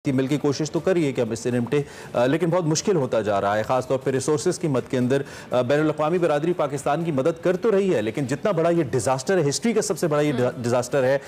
मिलकर कोशिश तो करिए कि हम इससे निपटे, लेकिन बहुत मुश्किल होता जा रहा है। खासतौर पर रिसोर्सेज की मद के अंदर बैनुल-अक़वामी बरादरी पाकिस्तान की मदद कर तो रही है, लेकिन जितना बड़ा ये डिजास्टर है, हिस्ट्री का सबसे बड़ा ये डिजास्टर है,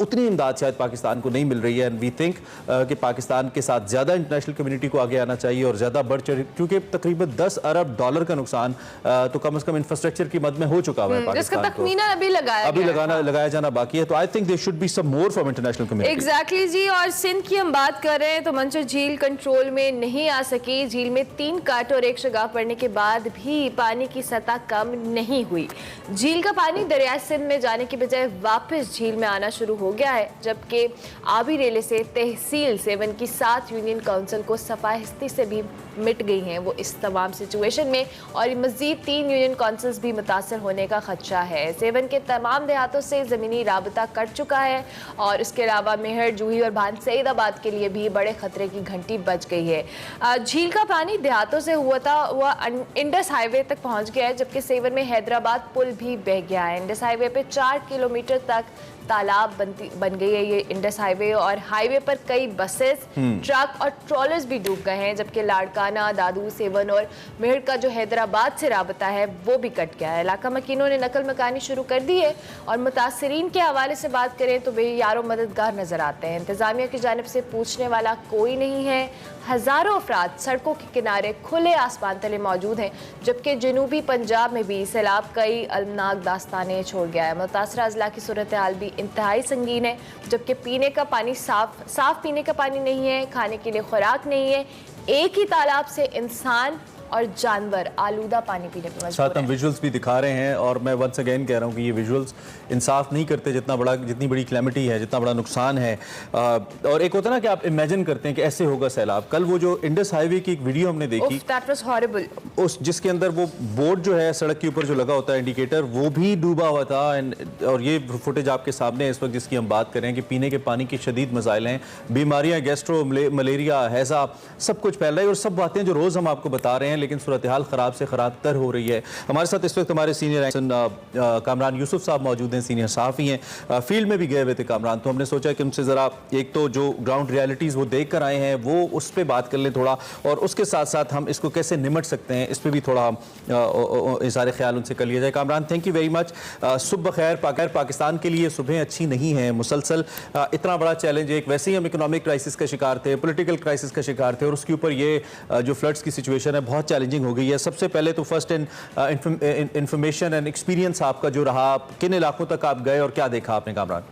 उतनी इमदाद शायद पाकिस्तान को नहीं मिल रही है। एंड वी थिंक कि पाकिस्तान के साथ ज़्यादा इंटरनेशनल कम्युनिटी को आगे आना चाहिए और ज़्यादा बढ़ चढ़, क्योंकि तकरीबन $10 अरब का नुकसान तो कम से कम इंफ्रास्ट्रक्चर की मद में हो चुका है पाकिस्तान को। अभी लगाया जाना बाकी है। तो I think there should be some more from international community. Exactly जी। और सिंध की हम बात कर रहे हैं तो मंजर झील कंट्रोल में नहीं आ सकी। झील में 3 कट और 1 शगाफ पड़ने के बाद भी पानी की सतह कम नहीं हुई। झील का पानी दरिया सिंध में जाने के बजाय वापस झील में आना शुरू हो गया है, जबकि आबी रेले से तहसील 7 की 7 यूनियन काउंसिल को सफाहिस्ती से भी मिट गई हैं वो इस तमाम सिचुएशन में, और मजीद 3 यूनियन काउंसिल्स भी मुतासर होने का खदशा है। 7 के तमाम देहातों से ज़मीनी राबता कट चुका है और इसके अलावा मेहर, जूही और भान सईदाबाद के लिए भी बड़े खतरे की घंटी बज गई है। झील का पानी देहातों से हुआ इंडस हाईवे तक पहुंच गया है, जबकि 7 में हैदराबाद पुल भी बह गया है। इंडस हाईवे पे 4 किलोमीटर तक तालाब बन गई है ये इंडस हाईवे, और हाईवे पर कई बसेस, ट्रक और ट्रॉलर्स भी डूब गए हैं, जबकि लाड़काना, दादू, 7 और मेहर का जो हैदराबाद से राबता है वो भी कट गया है। इलाका मकीनों ने नकल मकानी शुरू कर दी है और मुतासरीन के हवाले से बात करें तो वे यारो मददगार नजर आते हैं। इंतजामिया की जानिब से पूछने वाला कोई नहीं है। हजारों अफराद सड़कों के किनारे खुले आसमान तले मौजूद हैं, जबकि जनूबी पंजाब में भी सैलाब कई अलमनाक दास्तानें छोड़ गया है। मुतासरा अजला की सूरत हाल भी इंतहाई संगीन है, जबकि पीने का पानी साफ पीने का पानी नहीं है, खाने के लिए खुराक नहीं है। एक ही तालाब से इंसान और जानवर आलूदा पानी पीने पर मजबूर साथ हम विजुअल्स भी दिखा रहे हैं, और मैं वंस अगेन कह रहा हूँ कि ये विजुअल्स इंसाफ नहीं करते जितनी बड़ी क्लैमिटी है, जितना बड़ा नुकसान है। और एक होता है ना कि आप इमेजिन करते हैं कि ऐसे होगा सैलाब। कल वो जो इंडस हाईवे की एक वीडियो हमने देखी, दैट वाज हॉरिबल, उस जिसके अंदर वो बोर्ड जो है सड़क के ऊपर जो लगा होता है इंडिकेटर, वो भी डूबा हुआ था। और ये फुटेज आपके सामने है इस वक्त जिसकी हम बात कर रहे हैं कि पीने के पानी की शदीद मसाइल हैं, बीमारियाँ, गैस्ट्रो, मलेरिया, हैजा, सब कुछ फैल रहा है, और सब बातें जो रोज़ हम आपको बता रहे हैं, लेकिन सूरत हाल ख़राब से ख़राब तर हो रही है। हमारे साथ इस वक्त हमारे सीनियर कामरान यूसुफ साहब मौजूद हैं, सीनियर सहाफ़ी हैं, फील्ड में भी गए हुए थे कामरान। तो हमने सोचा कि उनसे ज़रा एक तो जो ग्राउंड रियलिटीज़ वो देख कर आए हैं वो उस पर बात कर लें थोड़ा, और उसके साथ साथ हम इसको कैसे निमट सकते हैं इस पर भी थोड़ा इज़हार ख्याल उनसे कर लिया जाए। Kamran, thank you very much. सुबह खैर। पाकिस्तान के लिए सुबह अच्छी नहीं है, मुसलसल इतना बड़ा चैलेंज, एक वैसे ही हम इकोनॉमिक क्राइसिस का शिकार थे, पॉलिटिकल क्राइसिस का शिकार थे, और उसके ऊपर ये जो फ्लड्स की सिचुएशन है बहुत चैलेंजिंग हो गई है। सबसे पहले तो फर्स्ट इंफॉर्मेशन एंड एक्सपीरियंस आपका जो रहा, किन इलाकों तक आप गए और क्या देखा आपने कामरान?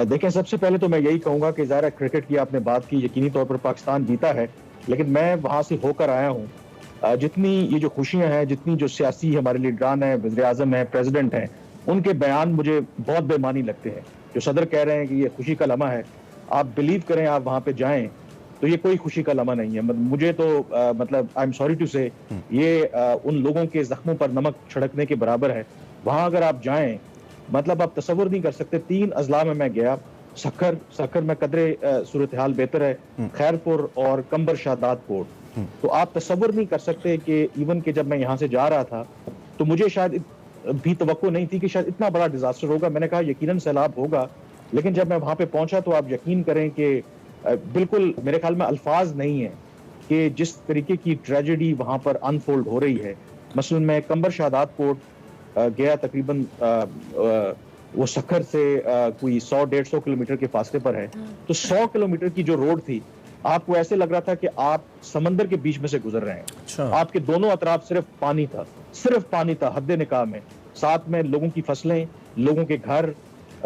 देखें, सबसे पहले तो मैं यही कहूंगा कि ज़ाहिर क्रिकेट की आपने बात की, यकीनी तौर पर पाकिस्तान जीता है, लेकिन मैं वहां से होकर आया हूं। जितनी ये जो खुशियां हैं, जितनी जो सियासी हमारे लीडरान हैं, वज़ीर-ए-आज़म हैं, प्रेसिडेंट हैं, उनके बयान मुझे बहुत बेमानी लगते हैं। जो सदर कह रहे हैं कि ये खुशी का लम्हा है, आप बिलीव करें, आप वहां पे जाएं तो ये कोई खुशी का लम्हा नहीं है। मुझे तो मतलब आई एम सॉरी टू से, ये उन लोगों के जख्मों पर नमक छिड़कने के बराबर है। वहां अगर आप जाएं, मतलब आप तसव्वुर नहीं कर सकते। 3 अजला में मैं गया, सखर में कदरे सूरत हाल बेहतर है, खैरपुर और कंबर शादात पोर्ट। तो आप तसव्वुर नहीं कर सकते कि इवन के जब मैं यहाँ से जा रहा था तो मुझे शायद भी तवक्को नहीं थी कि शायद इतना बड़ा डिजास्टर होगा। मैंने कहा यकीनन सैलाब होगा, लेकिन जब मैं वहां पे पहुंचा तो आप यकीन करें कि बिल्कुल मेरे ख्याल में अल्फाज नहीं है कि जिस तरीके की ट्रेजेडी वहां पर अनफोल्ड हो रही है। मसलन मैं कंबर शादात पोर्ट गया, तकरीबन वो सखर से कोई 100-150 किलोमीटर के फासले पर है। तो 100 किलोमीटर की जो रोड थी, आपको ऐसे लग रहा था कि आप समंदर के बीच में से गुजर रहे हैं। अच्छा। आपके दोनों अतराफ सिर्फ पानी था, हद निकाह में। साथ में लोगों की फसलें, लोगों के घर,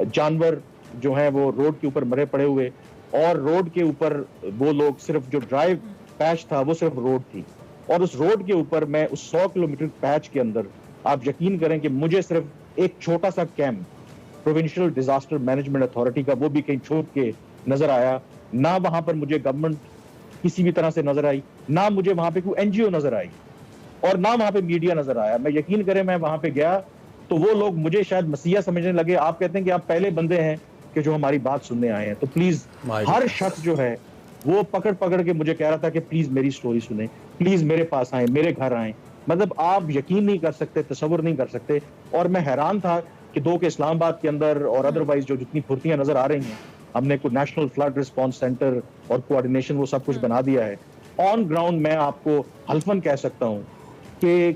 जानवर जो हैं वो रोड के ऊपर मरे पड़े हुए, और रोड के ऊपर वो लोग, सिर्फ जो ड्राइव पैच था वो सिर्फ रोड थी। और उस रोड के ऊपर मैं उस 100 किलोमीटर पैच के अंदर, आप यकीन करें कि मुझे सिर्फ एक छोटा सा camp provincial disaster management authority का, वो भी कहीं छुप के नजर आया। ना वहां पर मुझे गवर्नमेंट किसी भी तरह से नजर आई, ना मुझे वहां पे कोई एनजीओ नजर आई, और ना वहां पे मीडिया नजर आया। मैं यकीन करें, मैं वहां पे गया तो वो लोग मुझे शायद मसीहा समझने लगे। आप कहते हैं कि आप पहले बंदे हैं कि जो हमारी बात सुनने आए हैं, तो प्लीज हर शख्स जो है वो पकड़ के मुझे कह रहा था कि प्लीज मेरी स्टोरी सुने, प्लीज मेरे पास आए, मेरे घर आए। मतलब आप यकीन नहीं कर सकते, तसव्वुर नहीं कर सकते। और मैं हैरान था कि 2 के इस्लामाबाद के अंदर और अदरवाइज जो जितनी फुर्तियां नजर आ रही हैं, हमने कोई नेशनल फ्लड रिस्पांस सेंटर और कोऑर्डिनेशन वो सब कुछ बना दिया है। ऑन ग्राउंड मैं आपको हल्फन कह सकता हूँ कि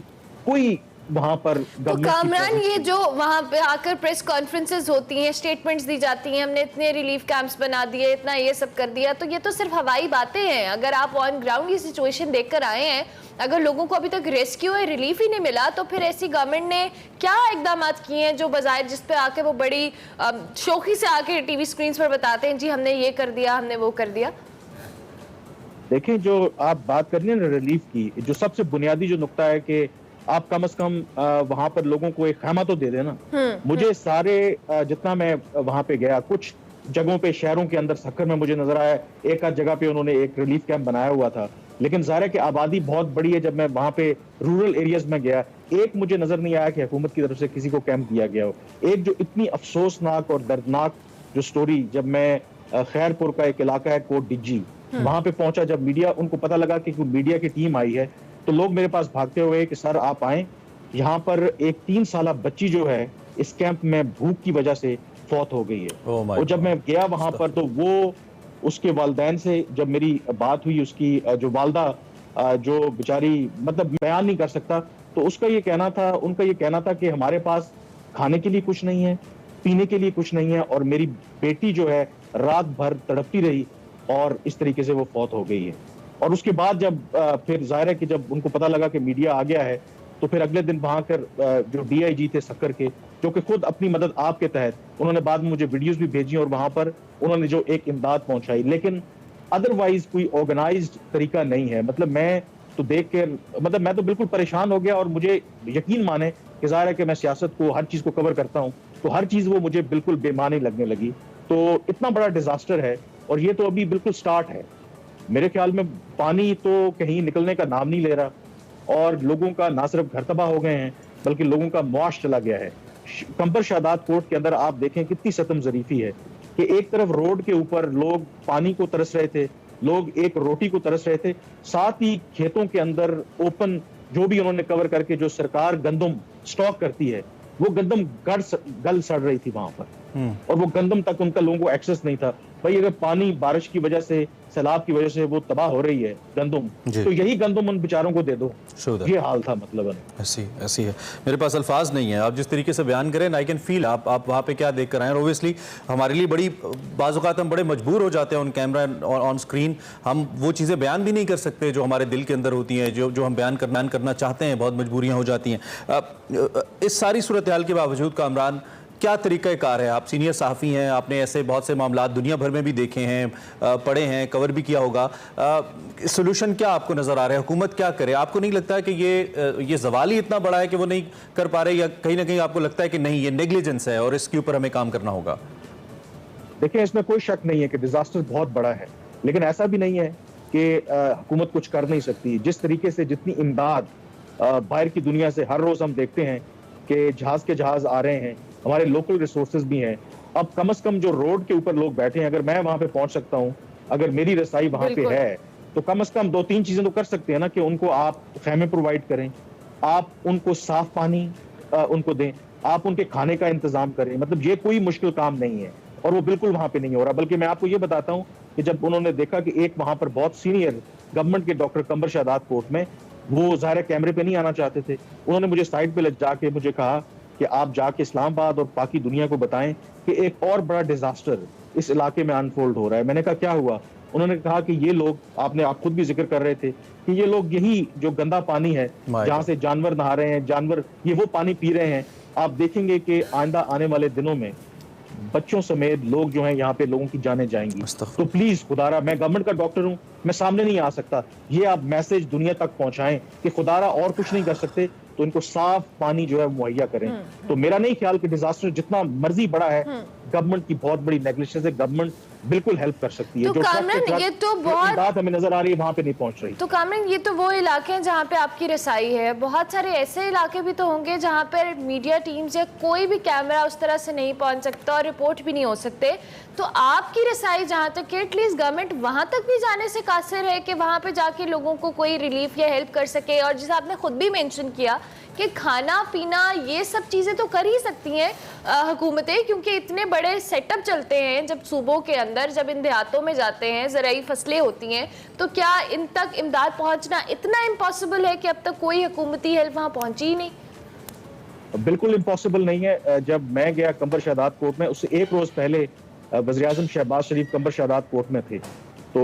कोई वहां पर तो कामरान, ये जो वहां पे आकर प्रेस कॉन्फ्रेंसेस होती हैं, स्टेटमेंट्स दी जाती हैं, हमने इतने रिलीफ कैंप्स बना दिए, इतना ये सब कर दिया, तो ये तो सिर्फ हवाई बातें हैं। अगर आप ऑन ग्राउंड ये सिचुएशन देखकर आए हैं, अगर लोगों को अभी तक रेस्क्यू या रिलीफ ही नहीं मिला, तो फिर ऐसी गवर्नमेंट ने क्या इकदाम किए हैं जो बजाय जिस पे आके वो बड़ी शौकी से आके टीवी स्क्रीन पर बताते हैं जी हमने ये कर दिया, हमने वो कर दिया। देखें, जो आप बात कर रही हैं ना रिलीफ की, जो सबसे बुनियादी जो नुक्ता है कि आप कम से कम वहां पर लोगों को एक खामा तो दे देना। मुझे सारे जितना मैं वहां पे गया, कुछ जगहों पे शहरों के अंदर सक्कर में मुझे नजर आया एक आध जगह पे उन्होंने एक रिलीफ कैंप बनाया हुआ था, लेकिन ज़ाहिर है कि आबादी बहुत बड़ी है। जब मैं वहां पे रूरल एरियाज में गया, एक मुझे नजर नहीं आया कि हुकूमत की तरफ से किसी को कैंप दिया गया हो। एक जो इतनी अफसोसनाक और दर्दनाक जो स्टोरी, जब मैं खैरपुर का एक इलाका है कोट डिज्जी, वहां पे पहुंचा, जब मीडिया उनको पता लगा कि मीडिया की टीम आई है, तो लोग मेरे पास भागते हुए कि सर आप आए, यहाँ पर एक 3 साल बच्ची जो है इस कैंप में भूख की वजह से फौत हो गई है। और जब मैं गया वहां पर, तो वो उसके वालिदैन से जब मेरी बात हुई, उसकी जो वालदा जो बेचारी मतलब बयान नहीं कर सकता, तो उसका ये कहना था, उनका ये कहना था कि हमारे पास खाने के लिए कुछ नहीं है, पीने के लिए कुछ नहीं है, और मेरी बेटी जो है रात भर तड़पती रही और इस तरीके से वो फौत हो गई है। और उसके बाद जब फिर जाहिर है कि जब उनको पता लगा कि मीडिया आ गया है, तो फिर अगले दिन वहां कर जो DIG थे सक्कर के, जो कि खुद अपनी मदद आपके तहत, उन्होंने बाद में मुझे वीडियोस भी भेजी और वहां पर उन्होंने जो एक इमदाद पहुंचाई, लेकिन अदरवाइज कोई ऑर्गेनाइज्ड तरीका नहीं है। मतलब मैं तो देख के मतलब मैं तो बिल्कुल परेशान हो गया, और मुझे यकीन माने कि जाहिर है कि मैं सियासत को, हर चीज को कवर करता हूँ, तो हर चीज वो मुझे बिल्कुल बेमानी लगने लगी। तो इतना बड़ा डिजास्टर है, और ये तो अभी बिल्कुल स्टार्ट है। मेरे ख्याल में पानी तो कहीं निकलने का नाम नहीं ले रहा, और लोगों का ना सिर्फ घर तबाह हो गए हैं, बल्कि लोगों का मुआश चला गया है। कंबर शादात कोर्ट के अंदर आप देखें कितनी सतम जरीफी है कि एक तरफ रोड के ऊपर लोग पानी को तरस रहे थे, लोग एक रोटी को तरस रहे थे, साथ ही खेतों के अंदर ओपन जो भी उन्होंने कवर करके जो सरकार गंदम स्टॉक करती है, वो गंदम गल सड़ रही थी वहां पर, और वो गंदम तक उनका लोगों को एक्सेस नहीं था। भाई अगर पानी बारिश की वजह से, सैलाब की वजह से वो तबाह हो रही है गंदम, तो यही गंदम उन बेचारों को दे दो। ये हाल था। मतलब ऐसी है, मेरे पास अल्फाज नहीं है। आप जिस तरीके से बयान करें, आई कैन फील आप वहाँ पे क्या देख कर आए। ऑब्वियसली हमारे लिए बड़ी बाज़ औक़ात हम बड़े मजबूर हो जाते हैं ऑन कैमरा ऑन स्क्रीन, हम वो चीज़ें बयान भी नहीं कर सकते जो हमारे दिल के अंदर होती हैं, जो हम बयान करना चाहते हैं, बहुत मजबूरियाँ हो जाती हैं। इस सारी सूरत हाल के बावजूद कामरान, क्या तरीक़ाकार है? आप सीनियर सहाफ़ी हैं, आपने ऐसे बहुत से मामलात दुनिया भर में भी देखे हैं, पढ़े हैं, कवर भी किया होगा। सोल्यूशन क्या आपको नज़र आ रहा है? हुकूमत क्या करे? आपको नहीं लगता है कि ये सवाल ही इतना बड़ा है कि वो नहीं कर पा रहे, या कहीं ना कहीं आपको लगता है कि नहीं, ये नेग्लिजेंस है और इसके ऊपर हमें काम करना होगा? देखिए, इसमें कोई शक नहीं है कि डिजास्टर बहुत बड़ा है, लेकिन ऐसा भी नहीं है कि हुकूमत कुछ कर नहीं सकती। जिस तरीके से जितनी इमदाद बाहर की दुनिया से हर रोज हम देखते हैं कि जहाज के जहाज आ रहे हैं, हमारे लोकल रिसोर्सेज भी हैं। अब कम से कम जो रोड के ऊपर लोग बैठे हैं, अगर मैं वहां पे पहुंच सकता हूं, अगर मेरी रसाई वहां पे है, तो कम से कम 2-3 चीजें तो कर सकते हैं ना, कि उनको आप खैमे प्रोवाइड करें, आप उनको साफ पानी उनको दें, आप उनके खाने का इंतजाम करें। मतलब ये कोई मुश्किल काम नहीं है, और वो बिल्कुल वहां पे नहीं हो रहा। बल्कि मैं आपको ये बताता हूं कि जब उन्होंने देखा कि एक वहां पर बहुत सीनियर गवर्नमेंट के डॉक्टर कंबर शादात कोर्ट में, वो ज़ाहिर कैमरे पे नहीं आना चाहते थे, उन्होंने मुझे साइड पे ले जाके मुझे कहा कि आप जाके इस्लामाबाद और बाकी दुनिया को बताएं कि एक और बड़ा डिजास्टर इस इलाके में अनफोल्ड हो रहा है। मैंने कहा क्या हुआ? उन्होंने कहा कि ये लोग, आप खुद भी जिक्र कर रहे थे कि ये लोग यही जो गंदा पानी है जहां से जानवर नहा रहे हैं, जानवर ये वो पानी पी रहे हैं। आप देखेंगे कि आइंदा आने वाले दिनों में बच्चों समेत लोग जो हैं यहाँ पे, लोगों की जानें जाएंगी। तो प्लीज खुदारा, मैं गवर्नमेंट का डॉक्टर हूँ, मैं सामने नहीं आ सकता, ये आप मैसेज दुनिया तक पहुंचाएं कि खुदारा और कुछ नहीं कर सकते, तो इनको साफ पानी जो है मुहैया करें। तो मेरा नहीं ख्याल कि डिजास्टर जितना मर्जी बड़ा है, गवर्नमेंट की बहुत बड़ी नेग्लिजेंस है, गवर्नमेंट बिल्कुल हेल्प कर सकती है। तो जो ट्रक कामरान, पे ट्रक ये तो बहुत बात हमें नजर आ रही है वहां पे नहीं पहुंच रही। तो कामरान, ये तो वो इलाके हैं जहाँ पे आपकी रसाई है। बहुत सारे ऐसे इलाके भी तो होंगे जहाँ पर मीडिया टीम्स या कोई भी कैमरा उस तरह से नहीं पहुँच सकता और रिपोर्ट भी नहीं हो सकते। तो आपकी रसाई जहाँ तक है, एटलीस्ट गवर्नमेंट वहाँ तक भी जाने से कासिर है कि वहाँ पे जाके लोगों को कोई रिलीफ या हेल्प कर सके। और जैसे आपने खुद भी मेंशन किया कि खाना पीना ये सब चीज़ें तो कर ही सकती हैं हुकूमतें, क्योंकि इतने बड़े सेटअप चलते हैं जब सूबों के अंदर, जब इन देहातों में जाते हैं, ज़राई फसलें होती हैं। तो क्या इन तक इमदाद पहुंचना इतना इम्पॉसिबल है कि अब तक कोई हुकूमती हेल्प वहाँ पहुंची ही नहीं? बिल्कुल इम्पॉसिबल नहीं है। जब मैं गया कंबर शहादात कोर्ट में, उससे एक रोज पहले वज़ीर आज़म शहबाज शरीफ कंबर शहादात कोर्ट में थे। तो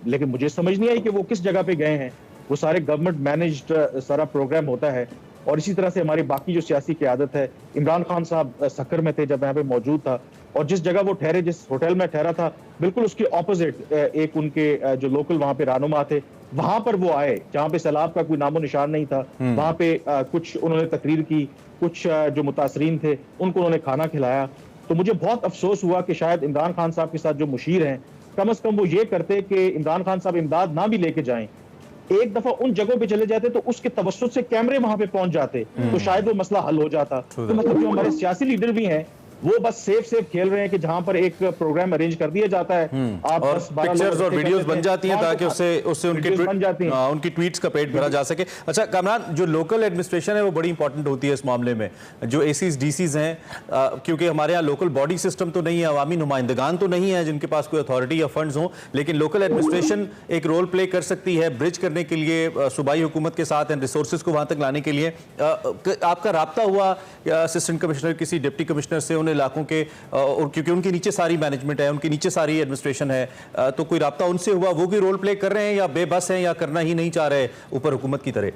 लेकिन मुझे समझ नहीं आई कि वो किस जगह पे गए हैं। वो सारे गवर्नमेंट मैनेज्ड सारा प्रोग्राम होता है। और इसी तरह से हमारी बाकी जो सियासी क़यादत है, इमरान खान साहब सक्कर में थे जब यहाँ पे मौजूद था, और जिस जगह वो ठहरे, जिस होटल में ठहरा था, बिल्कुल उसके ऑपोजिट एक उनके जो लोकल वहाँ पे रहनुमा थे, वहां पर वो आए जहाँ पे सैलाब का कोई नामो निशान नहीं था। वहां पे कुछ उन्होंने तकरीर की, कुछ जो मुतासरीन थे उनको उन्होंने खाना खिलाया। तो मुझे बहुत अफसोस हुआ कि शायद इमरान खान साहब के साथ जो मुशीर हैं, कम अज कम वो ये करते कि इमरान खान साहब इमदाद ना भी लेके जाएं, एक दफा उन जगहों पे चले जाते तो उसके तवज्जुह से कैमरे वहां पे पहुंच जाते, तो शायद वो मसला हल हो जाता। तो मतलब जो हमारे सियासी लीडर भी हैं वो बस सेफ खेल रहे हैं कि जहां पर एक प्रोग्राम अरेंज कर दिया जाता है, आप और बस 12 पिक्चर्स और वीडियोस बन जाती हैं ताकि उससे उनकी ट्वीट्स का पेट भरा जा सके। अच्छा कामरान, जो लोकल एडमिनिस्ट्रेशन है वो बड़ी इंपॉर्टेंट होती है इस मामले में। जो एसीज डीसीज हैं, क्योंकि हमारे यहाँ लोकल बॉडी सिस्टम तो नहीं है, अवामी नुमाइंदगान तो नहीं है जिनके पास कोई अथॉरिटी या फंड्स हों, लेकिन लोकल एडमिनिस्ट्रेशन एक रोल प्ले कर सकती है ब्रिज करने के लिए सूबाई हुकूमत के साथ एंड रिसोर्सेज को वहां तक लाने के लिए। आपका राब्ता हुआ असिस्टेंट कमिश्नर, किसी डिप्टी कमिश्नर से उन इलाकों के, और क्योंकि उनके नीचे सारी मैनेजमेंट है, उनके नीचे सारी एडमिनिस्ट्रेशन है, तो कोई राब्ता उनसे हुआ? वो भी रोल प्ले कर रहे हैं या बेबस हैं या करना ही नहीं चाह रहे ऊपर हुकूमत की तरह?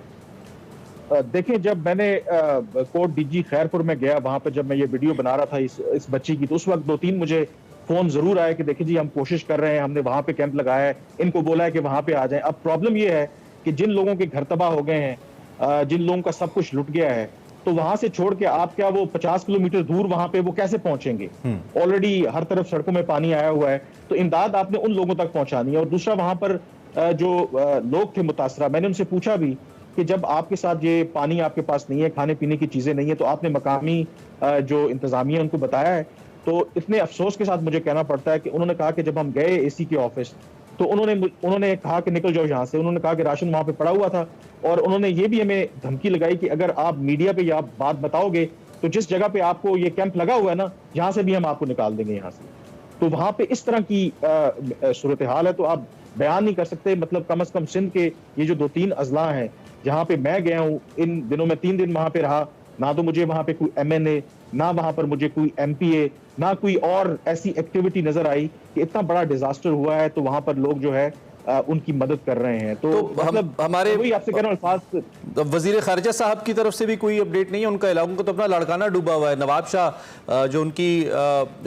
देखिए, जब मैंने कोर्ट डीजी खैरपुर में गया, वहां पर जब मैं ये वीडियो बना रहा था इस बच्ची की, तो उस वक्त 2-3 मुझे फोन जरूर आए कि देखिए जी हम कोशिश कर रहे हैं, हमने वहां पे कैंप लगाया है, इनको बोला है कि वहां पे आ जाएं। अब प्रॉब्लम ये है कि जिन लोगों के घर तबाह हो गए हैं, जिन लोगों का सब कुछ लुट गया है, तो वहां से छोड़ के आप क्या वो 50 किलोमीटर दूर वहां पे वो कैसे पहुंचेंगे? ऑलरेडी हर तरफ सड़कों में पानी आया हुआ है, तो इमदाद आपने उन लोगों तक पहुंचानी है। और दूसरा, वहां पर जो लोग थे मुतासरा, मैंने उनसे पूछा भी कि जब आपके साथ ये पानी आपके पास नहीं है, खाने पीने की चीजें नहीं है, तो आपने मकामी जो इंतजामिया उनको बताया है? तो इतने अफसोस के साथ मुझे कहना पड़ता है कि उन्होंने कहा कि जब हम गए एसी के ऑफिस, तो उन्होंने कहा कि निकल जाओ यहाँ से। उन्होंने कहा कि राशन वहां पे पड़ा हुआ था, और उन्होंने ये भी हमें धमकी लगाई कि अगर आप मीडिया पे या बात बताओगे तो जिस जगह पे आपको ये कैंप लगा हुआ है ना, यहाँ से भी हम आपको निकाल देंगे यहाँ से। तो वहां पे इस तरह की सूरत हाल है, तो आप बयान नहीं कर सकते। मतलब कम से कम सिंध के ये जो 2-3 अजला हैं जहाँ पे मैं गया हूँ, इन दिनों में 3 दिन वहां पे रहा, ना तो मुझे वहां पे कोई MNA, ना वहां पर मुझे कोई MPA, ना कोई और ऐसी एक्टिविटी नजर आई कि इतना बड़ा डिजास्टर हुआ है तो वहां पर लोग जो है उनकी मदद कर रहे हैं। तो मतलब हमारे वही आपसे कह रहा हूं, वजीर खारिजा साहब की तरफ से भी कोई अपडेट नहीं है? उनका इलाकों को तो अपना लाड़काना डूबा हुआ है, नवाब शाह जो उनकी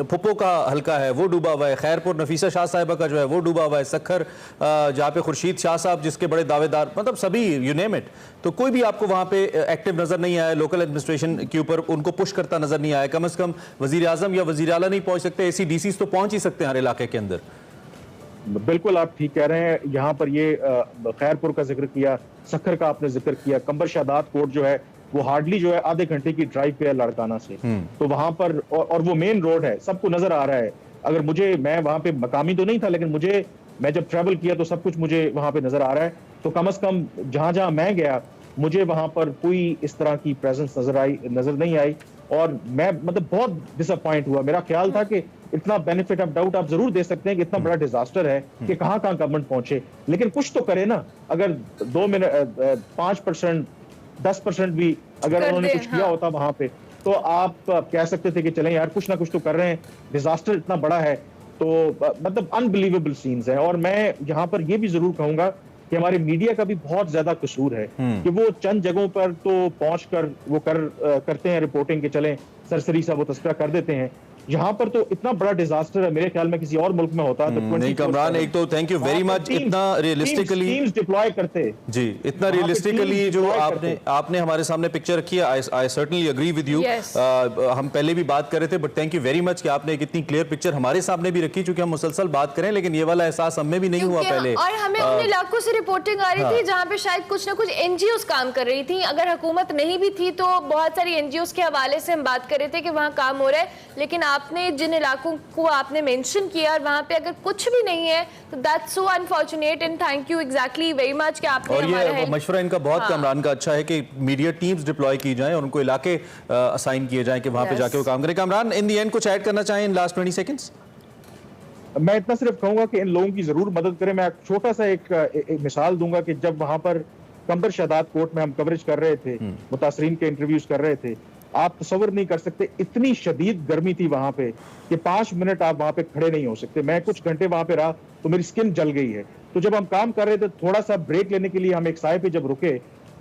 फुप्पो का हल्का है वो डूबा हुआ है, खैरपुर नफीसा शाह साहिबा का जो है वो डूबा हुआ है, सक्खर जहाँ पे खुर्शीद शाह साहब जिसके बड़े दावेदार, मतलब सभी यू नेम इट, तो कोई भी आपको वहाँ पे एक्टिव नजर नहीं आया, लोकल एडमिनिस्ट्रेशन के ऊपर उनको पुश करता नजर नहीं आया। कम से कम वजीर आजम या वजीर आला नहीं पहुंच सकते, ऐसी DCs तो पहुंच ही सकते हैं हर इलाके के अंदर। बिल्कुल आप ठीक कह रहे हैं। यहाँ पर ये खैरपुर का जिक्र किया, सक्खर का आपने जिक्र किया, कंबर शहादात कोर्ट जो है वो हार्डली जो है आधे घंटे की ड्राइव पे है लाड़काना से। तो वहां पर और वो मेन रोड है, सबको नजर आ रहा है। अगर मैं वहां पे मकामी तो नहीं था, लेकिन मैं जब ट्रैवल किया तो सब कुछ मुझे वहां पे नजर आ रहा है। तो कम से कम जहां मैं गया, मुझे वहां पर कोई इस तरह की प्रेजेंस नजर नहीं आई, और मैं मतलब बहुत डिसअपॉइंट हुआ। मेरा ख्याल था कि इतना बेनिफिट ऑफ डाउट आप जरूर दे सकते हैं कि इतना बड़ा डिजास्टर है कि कहां गवर्नमेंट पहुंचे, लेकिन कुछ तो करे ना। अगर 2 मिनट 5% 10% भी अगर उन्होंने कुछ किया होता वहां पे, तो आप कह सकते थे कि चलें यार कुछ ना कुछ तो कर रहे हैं। डिजास्टर इतना बड़ा है, तो मतलब अनबिलीवेबल सीन्स है। और मैं यहाँ पर यह भी जरूर कहूंगा कि हमारे मीडिया का भी बहुत ज्यादा कसूर है कि वो चंद जगहों पर तो पहुंचकर वो करते हैं रिपोर्टिंग के, चलें सरसरी सा वो तस्करा कर देते हैं, यहाँ पर तो इतना बड़ा डिजास्टर है, मेरे ख्याल में किसी और मुल्क में होता है तो नहीं कामरान, एक तो थैंक यू वेरी मच, इतना रियलिस्टिकली टीम्स डिप्लॉय करते जी, इतना रियलिस्टिकली जो आपने हमारे सामने पिक्चर रखी है, I certainly agree with you. हम पहले भी बात कर रहे थे, but thank you very much कि आपने एक इतनी क्लियर पिक्चर हमारे सामने भी रखी, क्योंकि हम मुसलसल बात करें, लेकिन ये वाला एहसास हमें भी नहीं हुआ पहले। और हमें उन इलाकों से रिपोर्टिंग आ रही थी जहाँ पे शायद कुछ ना कुछ एनजीओस काम कर रही थी, अगर हुकूमत नहीं भी थी तो बहुत सारी एनजीओस के हवाले से हम बात कर रहे थे कि वहाँ काम हो रहा है, लेकिन आपने जिन इलाकों को आपने मेंशन किया और वहाँ पे अगर कुछ भी नहीं है तो that's so unfortunate and thank you exactly very much कि आपने और ये मशवरा इनका बहुत कामरान का अच्छा है कि मीडिया टीम्स डिप्लॉय की जाएं और उनको इलाके असाइन किए जाएं कि वहाँ पे जाके वो काम करें। कामरान, इन दी एंड कुछ ऐड करना चाहें इन लास्ट 20 सेकंड्स? मैं इतना सिर्फ कहूंगा कि इन लोगों की जरूर मदद करें। मैं छोटा सा एक मिसाल दूंगा कि जब वहां पर कंबर शहादात कोर्ट में हम कवरेज कर रहे थे, मुतासरीन के इंटरव्यूज कर रहे थे, आप तसव्वुर नहीं कर सकते इतनी शदीद गर्मी थी वहां पे कि 5 मिनट आप वहां पे खड़े नहीं हो सकते। मैं कुछ घंटे वहां पे रहा तो मेरी स्किन जल गई है। तो जब हम काम कर रहे थे, थोड़ा सा ब्रेक लेने के लिए हम एक साए पे जब रुके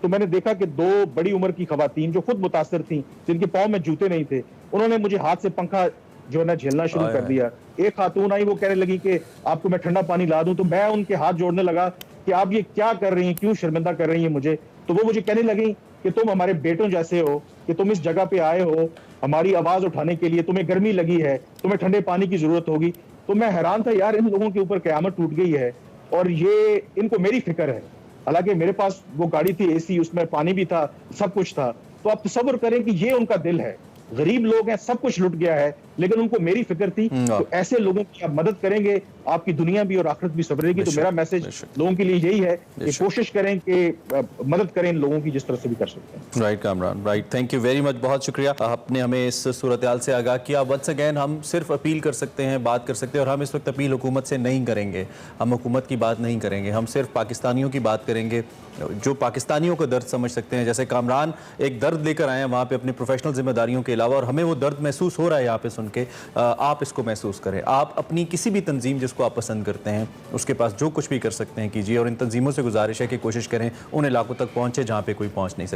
तो मैंने देखा कि 2 बड़ी उम्र की खवातीन जो खुद मुतासर थी, जिनके पाँव में जूते नहीं थे, उन्होंने मुझे हाथ से पंखा जो है ना झेलना शुरू कर दिया। एक खातून आई, वो कहने लगी कि आपको मैं ठंडा पानी ला दूं, तो मैं उनके हाथ जोड़ने लगा कि आप ये क्या कर रही हैं, क्यों शर्मिंदा कर रही हैं मुझे। तो वो मुझे कहने लगी कि तुम हमारे बेटों जैसे हो, कि तुम इस जगह पे आए हो हमारी आवाज उठाने के लिए, तुम्हें गर्मी लगी है, तुम्हें ठंडे पानी की जरूरत होगी। तो मैं हैरान था, यार इन लोगों के ऊपर कयामत टूट गई है और ये इनको मेरी फिक्र है। हालांकि मेरे पास वो गाड़ी थी एसी, उसमें पानी भी था, सब कुछ था। तो आप तसव्वुर करें कि ये उनका दिल है। गरीब लोग हैं, सब कुछ लुट गया है, लेकिन उनको मेरी फिक्र थी। तो ऐसे लोगों की आप मदद करेंगे, आपकी दुनिया भी और आखिरत भी संवरेगी। तो मेरा मैसेज लोगों के लिए यही है कि कोशिश करें कि मदद करें इन लोगों की जिस तरह से भी कर सकते हैं। Right Kamran, right, thank you very much, बहुत शुक्रिया आपने हमें इस सूरत हाल से आगाह किया। वंस अगेन हम सिर्फ अपील कर सकते हैं, बात कर सकते हैं, और हम इस वक्त अपील हुकूमत से नहीं करेंगे। हम हुकूमत की बात नहीं करेंगे, हम सिर्फ पाकिस्तानियों की बात करेंगे जो पाकिस्तानियों को दर्द समझ सकते हैं। जैसे कामरान एक दर्द लेकर आए हैं वहाँ पे अपनी प्रोफेशनल जिम्मेदारियों के अलावा, और हमें वो दर्द महसूस हो रहा है यहाँ पे सुन के। आप इसको महसूस करें, आप अपनी किसी भी तंजीम जिसको आप पसंद करते हैं उसके पास जो कुछ भी कर सकते हैं कीजिए, और इन तंजीमों से गुजारिश है कि कोशिश करें उन इलाकों तक पहुँचे जहाँ पे कोई पहुँच नहीं सकता।